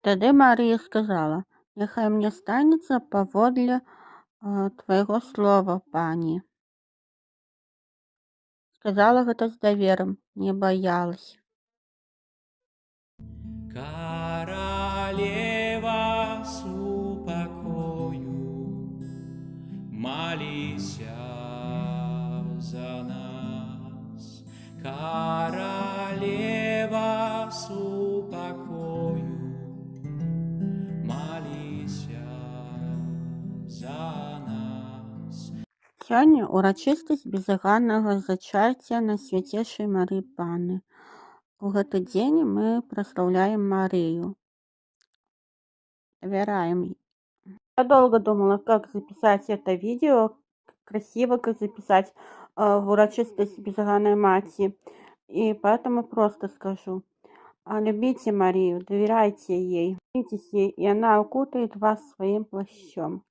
Тады Марыя сказала: «Няхай мне станецца паводле твайго слова, пані». Сказала гэта з даверам, не баялася. Королева супокою, молися за нас. Королева супокою, молися за нас. Сёння урачыстасць безаганнага зачацця Найсвяцейшай Марыі Панны. У гэты дзень мы праслаўляем Марыю, доверяем ей. Я долго думала, как записать это видео, красиво как записать в урочистость безаганной Маті. И поэтому просто скажу: любите Марию, доверяйте ей, молитесь ей, и она укутает вас своим плащом.